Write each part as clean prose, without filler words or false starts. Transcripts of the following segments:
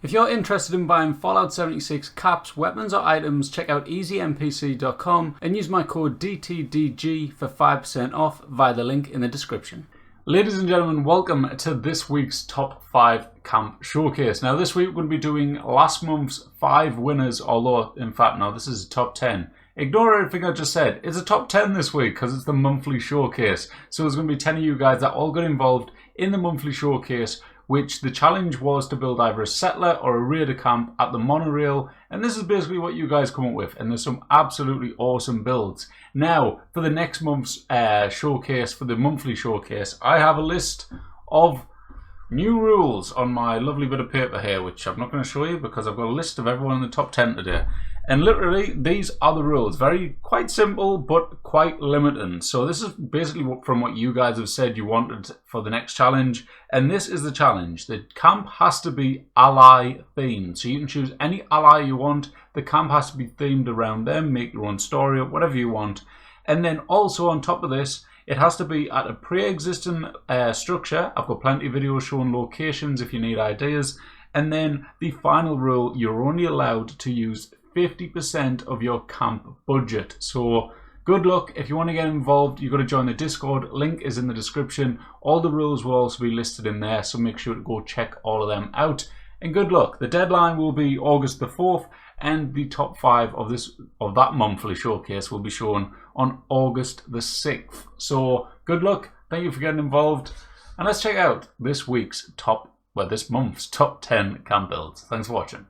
If you're interested in buying Fallout 76 caps, weapons or items, check out easynpc.com and use my code DTDG for 5% off via the link in the description. Ladies and gentlemen, welcome to this week's Top 5 Camp Showcase. Now this week we're going to be doing last month's 5 winners, although in fact no, this is a top 10. Ignore everything I just said. It's a top 10 this week because it's the monthly showcase. So there's going to be 10 of you guys that all got involved in the monthly showcase, which the challenge was to build either a settler or a raider camp at the monorail, and this is basically what you guys come up with, and there's some absolutely awesome builds. Now, for the next month's showcase, for the monthly showcase, I have a list of new rules on my lovely bit of paper here, which I'm not going to show you because I've got a list of everyone in the top 10 today. And literally, these are the rules. Quite simple, but quite limiting. So this is basically from what you guys have said you wanted for the next challenge. And this is the challenge. The camp has to be ally themed. So you can choose any ally you want. The camp has to be themed around them. Make your own story or whatever you want. And then also on top of this, it has to be at a pre-existing structure. I've got plenty of videos showing locations if you need ideas. And then the final rule, you're only allowed to use 50% of your camp budget. So good luck. If you want to get involved, you've got to join the Discord. Link is in the description. All the rules will also be listed in there, so make sure to go check all of them out. And good luck. The deadline will be August the 4th, and the top 5 of that monthly showcase will be shown on August the 6th. So good luck. Thank you for getting involved. And let's check out this month's top 10 camp builds. Thanks for watching.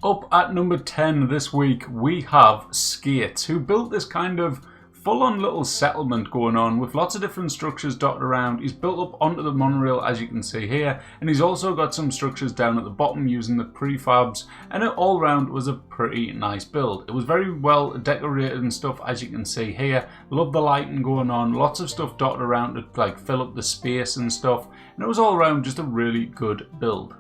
Up at number 10 this week, we have Skates, who built this kind of full-on little settlement going on with lots of different structures dotted around. He's built up onto the monorail, as you can see here, and he's also got some structures down at the bottom using the prefabs, and it all round was a pretty nice build. It was very well decorated and stuff, as you can see here. Love the lighting going on, lots of stuff dotted around to like fill up the space and stuff, and it was all around just a really good build.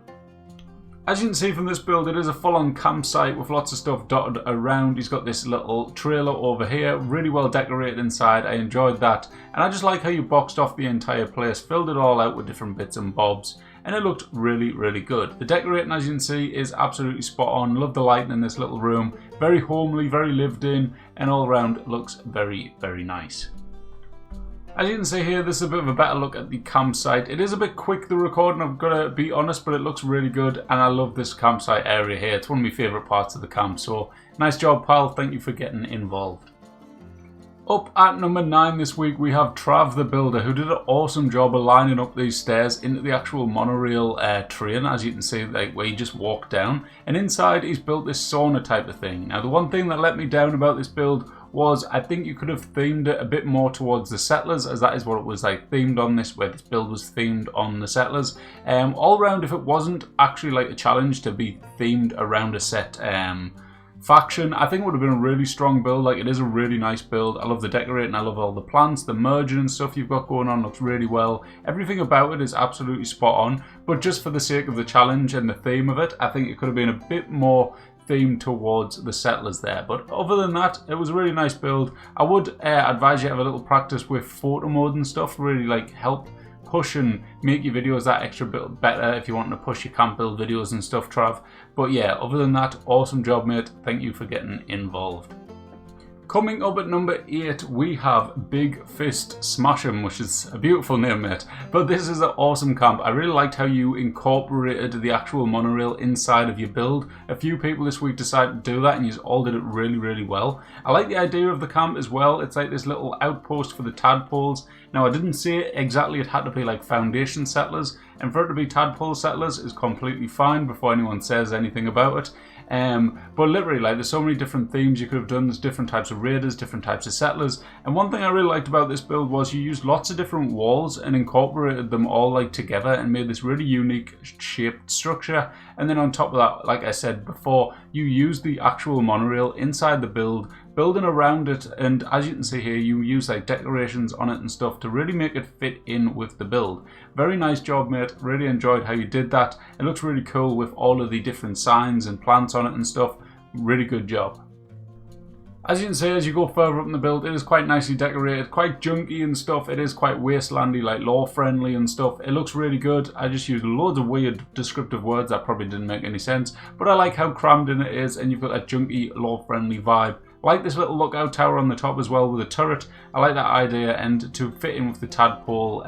As you can see from this build, it is a full-on campsite with lots of stuff dotted around. He's got this little trailer over here, really well decorated inside. I enjoyed that. And I just like how you boxed off the entire place, filled it all out with different bits and bobs, and it looked really, really good. The decorating, as you can see, is absolutely spot on. Love the lighting in this little room. Very homely, very lived in, and all around looks very, very nice. As you can see here, this is a bit of a better look at the campsite. It is a bit quick, the recording, I've got to be honest, but it looks really good, and I love this campsite area here. It's one of my favourite parts of the camp, so nice job, pal. Thank you for getting involved. Up at number 9 this week, we have Trav the Builder, who did an awesome job of lining up these stairs into the actual monorail train, as you can see, like where you just walk down. And inside, he's built this sauna type of thing. Now, the one thing that let me down about this build was I think you could have themed it a bit more towards the settlers, as that is what it was like themed on this, where this build was themed on the settlers. All around, if it wasn't actually like a challenge to be themed around a set faction, I think it would have been a really strong build. Like, it is a really nice build. I love the decorating, I love all the plants, the merging and stuff you've got going on looks really well. Everything about it is absolutely spot on, but just for the sake of the challenge and the theme of it, I think it could have been a bit more themed towards the settlers there. But other than that, it was a really nice build. I would advise you have a little practice with photo mode and stuff, really like help push and make your videos that extra bit better if you want to push your camp build videos and stuff, Trav. But yeah, other than that, awesome job, mate. Thank you for getting involved. Coming up at number 8, we have Big Fist Smash 'em, which is a beautiful name, mate. But this is an awesome camp. I really liked how you incorporated the actual monorail inside of your build. A few people this week decided to do that, and you all did it really, really well. I like the idea of the camp as well. It's like this little outpost for the tadpoles. Now, I didn't say exactly it had to be like foundation settlers, and for it to be tadpole settlers is completely fine before anyone says anything about it. But literally, like, there's so many different themes you could have done. There's different types of raiders, different types of settlers. And one thing I really liked about this build was you used lots of different walls and incorporated them all like together and made this really unique shaped structure. And then on top of that, like I said before, you used the actual monorail inside the build, building around it, and as you can see here, you use like decorations on it and stuff to really make it fit in with the build. Very nice job, mate. Really enjoyed how you did that. It looks really cool with all of the different signs and plants on it and stuff. Really good job. As you can see, as you go further up in the build, it is quite nicely decorated, quite junky and stuff. It is quite wastelandy, like lore friendly and stuff. It looks really good. I just used loads of weird descriptive words that probably didn't make any sense, but I like how crammed in it is, and you've got that junky, lore friendly vibe. I like this little lookout tower on the top as well with a turret. I like that idea, and to fit in with the tadpole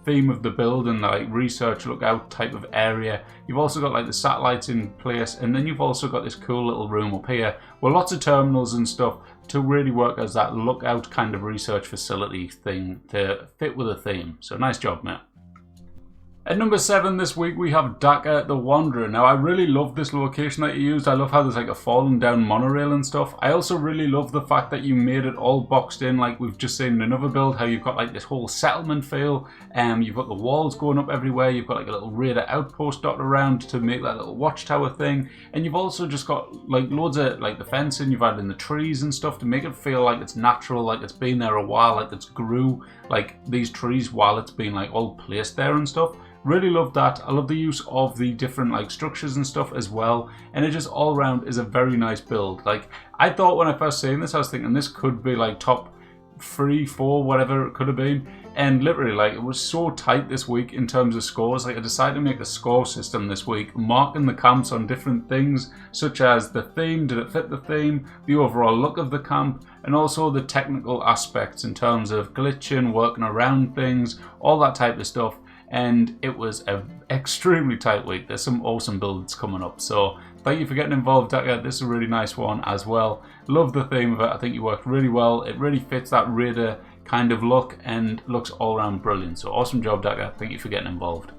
theme of the build and the like research lookout type of area. You've also got like the satellites in place, and then you've also got this cool little room up here with lots of terminals and stuff to really work as that lookout kind of research facility thing to fit with a theme. So nice job, mate. At number 7 this week we have Dhaka the Wanderer. Now I really love this location that you used. I love how there's like a fallen down monorail and stuff. I also really love the fact that you made it all boxed in like we've just seen in another build, how you've got like this whole settlement feel. You've got the walls going up everywhere. You've got like a little raider outpost dotted around to make that little watchtower thing. And you've also just got like loads of like the fencing. You've added in the trees and stuff to make it feel like it's natural, like it's been there a while, like it's grew like these trees while it's been like all placed there and stuff. Really love that. I love the use of the different like structures and stuff as well, and it just all around is a very nice build. Like I thought when I first seen this, I was thinking this could be like top 3, 4, whatever it could have been, and literally like it was so tight this week in terms of scores. Like I decided to make a score system this week, marking the camps on different things such as the theme, did it fit the theme, the overall look of the camp, and also the technical aspects in terms of glitching, working around things, all that type of stuff. And it was an extremely tight week. There's some awesome builds coming up, so thank you for getting involved, Dhaka. This is a really nice one as well. Love the theme of it. I think you worked really well. It really fits that raider kind of look and looks all around brilliant. So awesome job, Dhaka. Thank you for getting involved.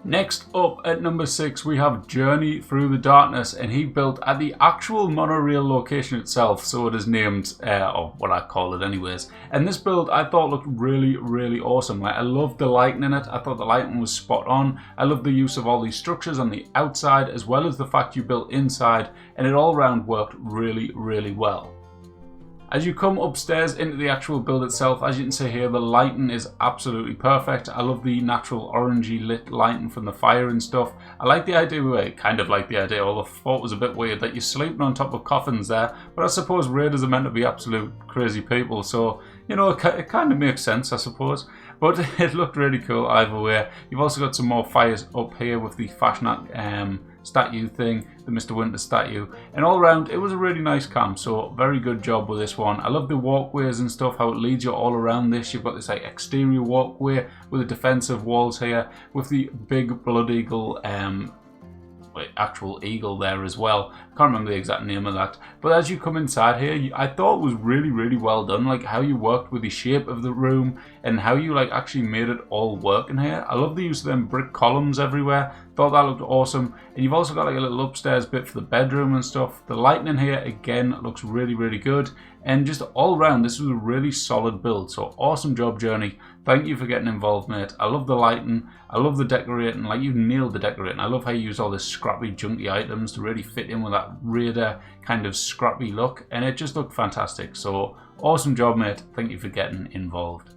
Next up at number 6 we have Journey Through the Darkness, and he built at the actual monorail location itself, so it is named, or what I call it anyways. And this build I thought looked really awesome. Like I loved the lighting in it. I thought the lighting was spot on. I love the use of all these structures on the outside as well as the fact you built inside, and it all round worked really well. As you come upstairs into the actual build itself, as you can see here, the lighting is absolutely perfect. I love the natural orangey lit lighting from the fire and stuff. I like the idea, kind of like the idea, although I thought it was a bit weird that you're sleeping on top of coffins there, but I suppose raiders are meant to be absolute crazy people, so you know, it kind of makes sense, I suppose. But it looked really cool either way. You've also got some more fires up here with the Fashionat statue thing, the Mr. Winter statue, and all around it was a really nice camp, so very good job with this one. I love the walkways and stuff, how it leads you all around this. You've got this like exterior walkway with the defensive walls here with the big blood eagle actual eagle there as well. Can't remember the exact name of that, but as you come inside here, I thought it was really well done, like how you worked with the shape of the room and how you like actually made it all work in here. I love the use of them brick columns everywhere. Thought that looked awesome. And you've also got like a little upstairs bit for the bedroom and stuff. The lighting in here again looks really good, and just all around this was a really solid build. So awesome job, Journey. Thank you for getting involved, mate. I love the lighting, I love the decorating, like you nailed the decorating. I love how you use all this scrappy junky items to really fit in with that raider kind of scrappy look, and it just looked fantastic. So awesome job, mate. Thank you for getting involved.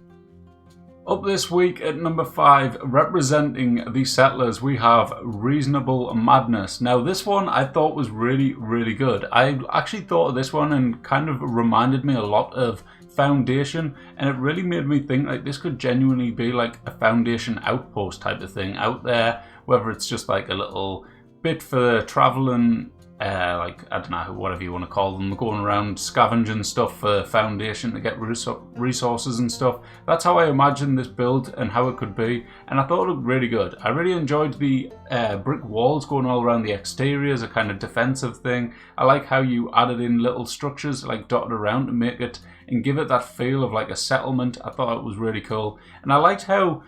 Up this week at number 5, representing the settlers, we have Reasonable Madness. Now this one I thought was really good. I actually thought of this one and kind of reminded me a lot of Foundation, and it really made me think like this could genuinely be like a Foundation outpost type of thing out there, whether it's just like a little bit for traveling, like I don't know, whatever you want to call them, going around scavenging stuff for Foundation to get resources and stuff. That's how I imagined this build and how it could be, and I thought it looked really good. I really enjoyed the brick walls going all around the exterior as a kind of defensive thing. I like how you added in little structures like dotted around to make it and give it that feel of like a settlement. I thought it was really cool, and I liked how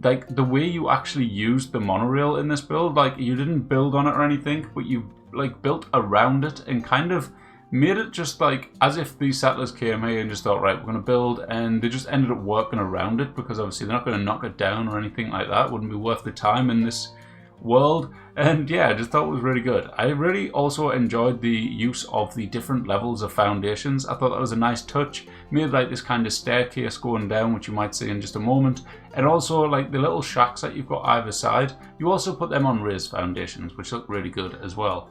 like the way you actually used the monorail in this build. Like you didn't build on it or anything, but you like built around it and kind of made it just like as if these settlers came here and just thought, right, we're going to build, and they just ended up working around it, because obviously they're not going to knock it down or anything like that. It wouldn't be worth the time in this world. And yeah, I just thought it was really good. I really also enjoyed the use of the different levels of foundations. I thought that was a nice touch. Made like this kind of staircase going down, which you might see in just a moment, and also like the little shacks that you've got either side, you also put them on raised foundations, which look really good as well.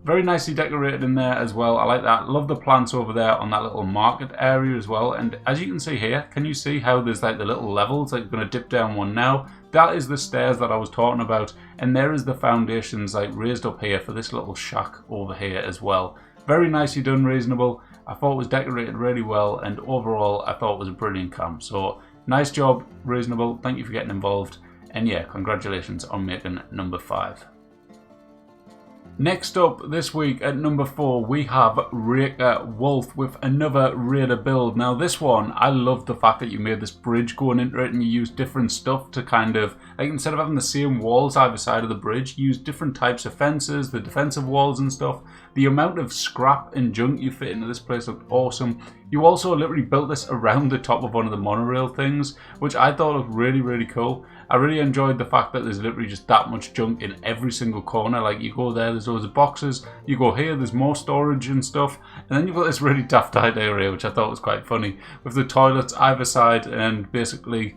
Very nicely decorated in there as well. I like that. Love the plants over there on that little market area as well. And as you can see here, can you see how there's like the little levels? Like, I'm going to dip down one now. That is the stairs that I was talking about. And there is the foundations like raised up here for this little shack over here as well. Very nicely done, Reasonable. I thought it was decorated really well. And overall, I thought it was a brilliant camp. So nice job, Reasonable. Thank you for getting involved. And yeah, congratulations on making number 5. Next up this week at number 4, we have Raker Wolf with another Raider build. Now this one, I love the fact that you made this bridge going into it and you use different stuff to kind of, like instead of having the same walls either side of the bridge, you use different types of fences, the defensive walls and stuff. The amount of scrap and junk you fit into this place looked awesome. You also literally built this around the top of one of the monorail things, which I thought looked really, really cool. I really enjoyed the fact that there's literally just that much junk in every single corner. Like you go there, there's loads of boxes. You go here, there's more storage and stuff. And then you've got this really daft area, which I thought was quite funny, with the toilets either side, and basically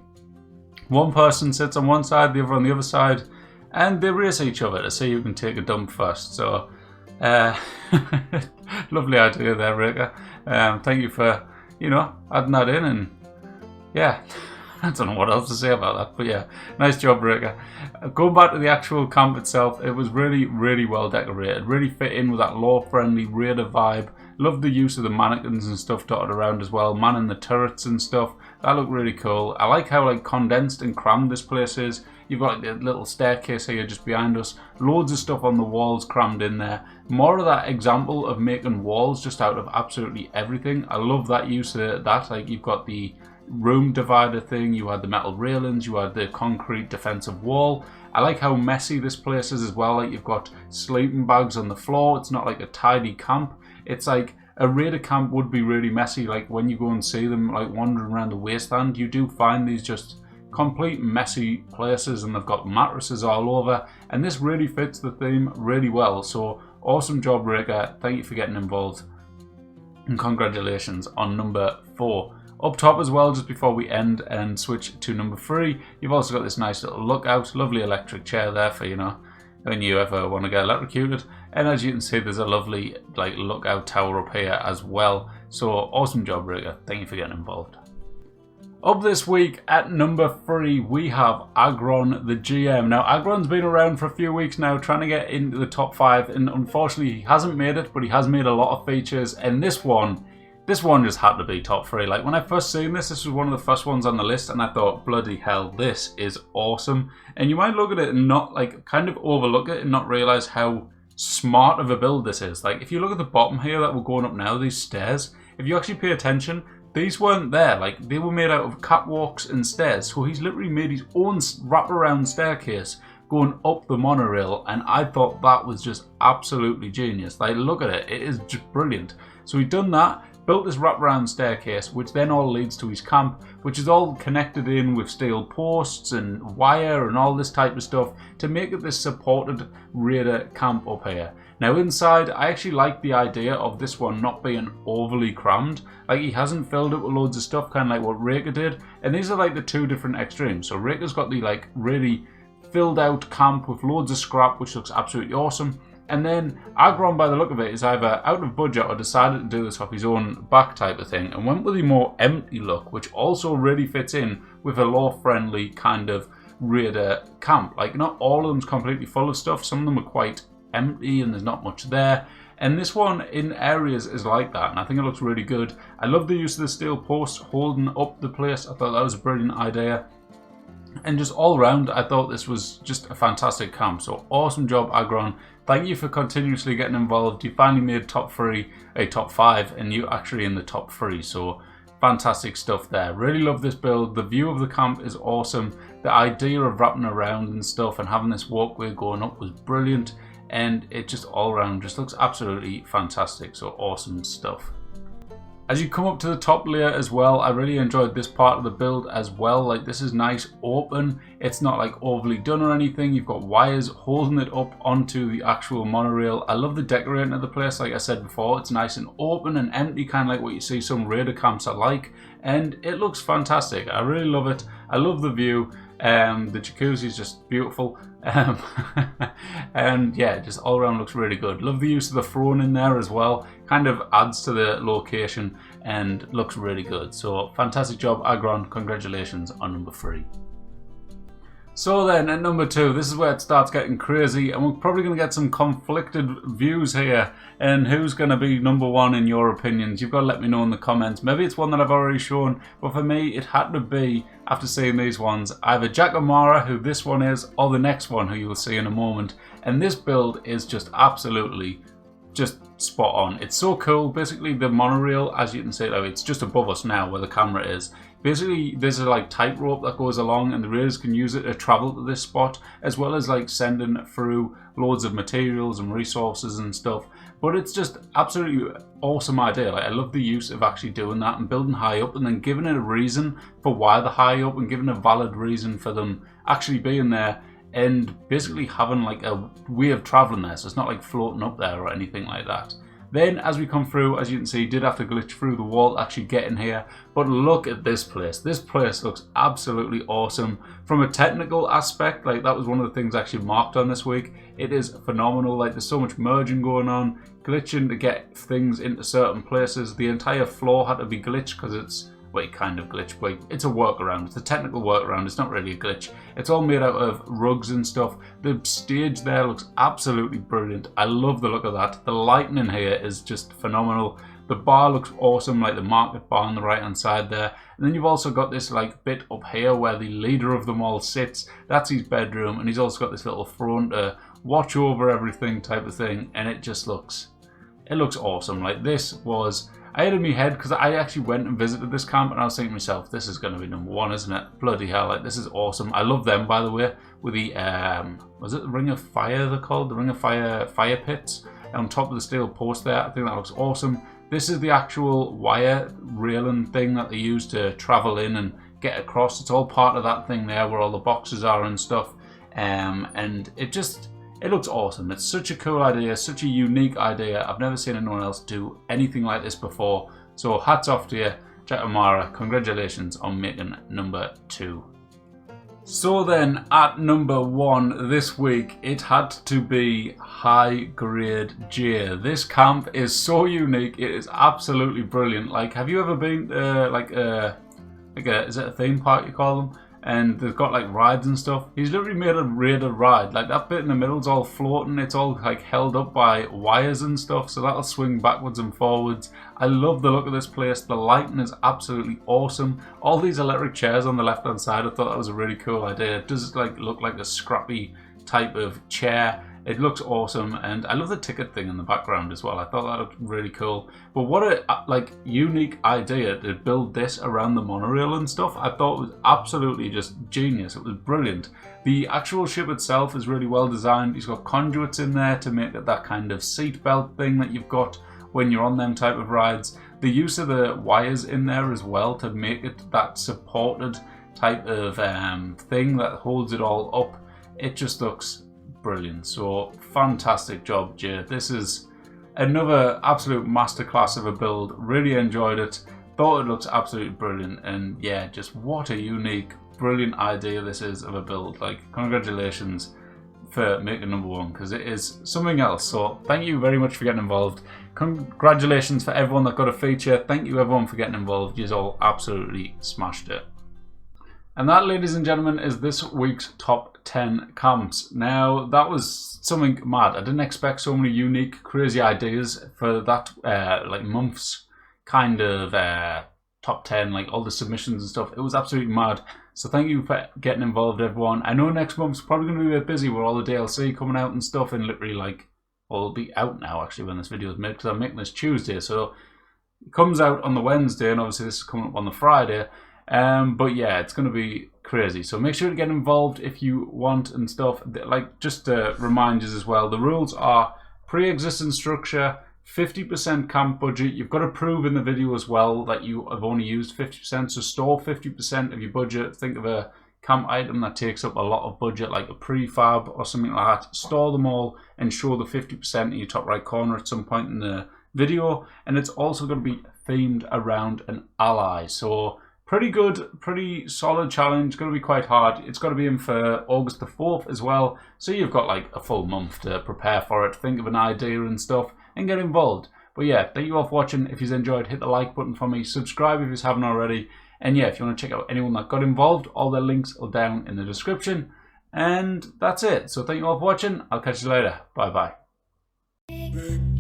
one person sits on one side, the other on the other side, and they race each other to see who can take a dump first. So, lovely idea there, Raker. Thank you for, adding that in, and yeah. I don't know what else to say about that, but yeah, nice job, Raker. Going back to the actual camp itself, it was really, really well decorated. Really fit in with that law-friendly Raider vibe. Loved the use of the mannequins and stuff dotted around as well, manning the turrets and stuff. That looked really cool. I like how condensed and crammed this place is. You've got the little staircase here just behind us. Loads of stuff on the walls crammed in there. More of that example of making walls just out of absolutely everything. I love that use of that. Like you've got the room divider thing, you had the metal railings, you had the concrete defensive wall. I like how messy this place is as well. Like you've got sleeping bags on the floor. It's not like a tidy camp. It's like a Raider camp would be really messy. Like when you go and see them like wandering around the wasteland, you do find these just complete messy places, and they've got mattresses all over, and this really fits the theme really well. So awesome job, Raker. Thank you for getting involved, and congratulations on number 4. Up top as well, just before we end and switch to number 3, you've also got this nice little lookout, lovely electric chair there for, when you ever want to get electrocuted. And as you can see, there's a lovely lookout tower up here as well. So awesome job, Raker. Thank you for getting involved. Up this week at number 3, we have Agron the GM. Now, Agron's been around for a few weeks now, trying to get into the top 5, and unfortunately he hasn't made it, but he has made a lot of features, and this one just had to be top 3. Like when I first seen this was one of the first ones on the list, and I thought, bloody hell, this is awesome. And you might look at it and not kind of overlook it and not realize how smart of a build this is. Like if you look at the bottom here that we're going up now, these stairs, if you actually pay attention, these weren't there. Like they were made out of catwalks and stairs. So he's literally made his own wraparound staircase going up the monorail, and I thought that was just absolutely genius. Like look at it, it is just brilliant. So he's done that, built this wraparound staircase, which then all leads to his camp, which is all connected in with steel posts and wire and all this type of stuff to make it this supported Raider camp up here. Now inside, I actually like the idea of this one not being overly crammed. Like he hasn't filled it with loads of stuff, kind of like what Raker did. And these are like the two different extremes. So Raker's got the really filled out camp with loads of scrap, which looks absolutely awesome. And then Agron, by the look of it, is either out of budget or decided to do this off his own back type of thing and went with a more empty look, which also really fits in with a law-friendly kind of Raider camp. Like not all of them's completely full of stuff. Some of them are quite empty and there's not much there. And this one in areas is like that, and I think it looks really good. I love the use of the steel posts holding up the place. I thought that was a brilliant idea. And just all round, I thought this was just a fantastic camp. So awesome job, Agron. Thank you for continuously getting involved. You finally made top 5, and you actually in the top 3. So fantastic stuff there. Really love this build. The view of the camp is awesome. The idea of wrapping around and stuff and having this walkway going up was brilliant. And it just all around just looks absolutely fantastic. So awesome stuff. As you come up to the top layer as well, I really enjoyed this part of the build as well. Like this is nice open. It's not like overly done or anything. You've got wires holding it up onto the actual monorail. I love the decorating of the place. Like I said before, it's nice and open and empty, kind of like what you see some Raider camps are like. And it looks fantastic. I really love it. I love the view. The jacuzzi is just beautiful. And yeah, just all around looks really good. Love the use of the throne in there as well. Kind of adds to the location and looks really good. So fantastic job, Agron. Congratulations on number 3. So then at number 2, this is where it starts getting crazy, and we're probably going to get some conflicted views here. And who's going to be number 1 in your opinions? You've got to let me know in the comments. Maybe it's one that I've already shown, but for me it had to be, after seeing these ones, either Jack O'Mara, who this one is, or the next one, who you will see in a moment. And this build is just absolutely just spot on. It's so cool. Basically the monorail, as you can see, it's just above us now where the camera is. Basically there's a like tightrope that goes along, and the rails can use it to travel to this spot, as well as like sending through loads of materials and resources and stuff. But it's just absolutely awesome idea. Like, I love the use of actually doing that and building high up, and then giving it a reason for why they're high up, and giving a valid reason for them actually being there, and basically having like a way of traveling there, so it's not like floating up there or anything like that. Then as we come through, as you can see, did have to glitch through the wall to actually get in here. But look at this place. This place looks absolutely awesome. From a technical aspect, like that was one of the things I actually marked on this week. It is phenomenal. Like, there's so much merging going on, glitching to get things into certain places. The entire floor had to be glitched because it's, well, kind of glitch, but it's a workaround. It's a technical workaround. It's not really a glitch. It's all made out of rugs and stuff. The stage there looks absolutely brilliant. I love the look of that. The lighting in here is just phenomenal. The bar looks awesome, like the market bar on the right hand side there. And then you've also got this like bit up here where the leader of them all sits. That's his bedroom, and he's also got this little throne to watch over everything type of thing. And it just looks, it looks awesome. Like, this was, I had in my head, because I actually went and visited this camp, and I was thinking to myself, this is going to be number 1, isn't it? Bloody hell, like, this is awesome. I love them, by the way, with the, was it the Ring of Fire they're called? The Ring of Fire pits on top of the steel post there. I think that looks awesome. This is the actual wire railing thing that they use to travel in and get across. It's all part of that thing there where all the boxes are and stuff. And it just, it looks awesome. It's such a cool idea, such a unique idea. I've never seen anyone else do anything like this before. So hats off to you, Jack O'Mara. Congratulations on making number 2. So then at number 1 this week, it had to be High Grade J. This camp is so unique. It is absolutely brilliant. Like, have you ever been is it a theme park you call them? And they've got like rides and stuff. He's literally made a Raider ride. Like, that bit in the middle is all floating. It's all like held up by wires and stuff, so that'll swing backwards and forwards. I love the look of this place. The lighting is absolutely awesome. All these electric chairs on the left hand side, I thought that was a really cool idea. It does like look like a scrappy type of chair. It looks awesome, and I love the ticket thing in the background as well. I thought that looked really cool. But what a like unique idea to build this around the monorail and stuff. I thought it was absolutely just genius. It was brilliant. The actual ship itself is really well designed. He's got conduits in there to make it that kind of seat belt thing that you've got when you're on them type of rides. The use of the wires in there as well to make it that supported type of thing that holds it all up. It just looks brilliant. So fantastic job, Jay. This is another absolute masterclass of a build. Really enjoyed it. Thought it looks absolutely brilliant, and yeah, just what a unique, brilliant idea this is of a build. Like, congratulations for making number 1, because it is something else. So thank you very much for getting involved. Congratulations for everyone that got a feature. Thank you everyone for getting involved. You all absolutely smashed it. And that, ladies and gentlemen, is this week's top 10 camps. Now, that was something mad. I didn't expect so many unique, crazy ideas for that like month's kind of top 10, like all the submissions and stuff. It was absolutely mad. So thank you for getting involved, everyone. I know next month's probably going to be a bit busy with all the DLC coming out and stuff, and literally like, well, it'll be out now actually when this video is made, because I'm making this Tuesday. So it comes out on the Wednesday, and obviously this is coming up on the Friday. But yeah, it's going to be crazy. So make sure to get involved if you want and stuff. Like, just to remind you as well, the rules are pre-existing structure, 50% camp budget. You've got to prove in the video as well that you have only used 50%. So store 50% of your budget. Think of a camp item that takes up a lot of budget, like a prefab or something like that. Store them all and show the 50% in your top right corner at some point in the video. And it's also going to be themed around an ally. So pretty good, pretty solid challenge. Going to be quite hard. It's got to be in for August the 4th as well. So you've got like a full month to prepare for it, think of an idea and stuff, and get involved. But yeah, thank you all for watching. If you've enjoyed, hit the like button for me. Subscribe if you haven't already. And yeah, if you want to check out anyone that got involved, all their links are down in the description. And that's it. So thank you all for watching. I'll catch you later. Bye bye.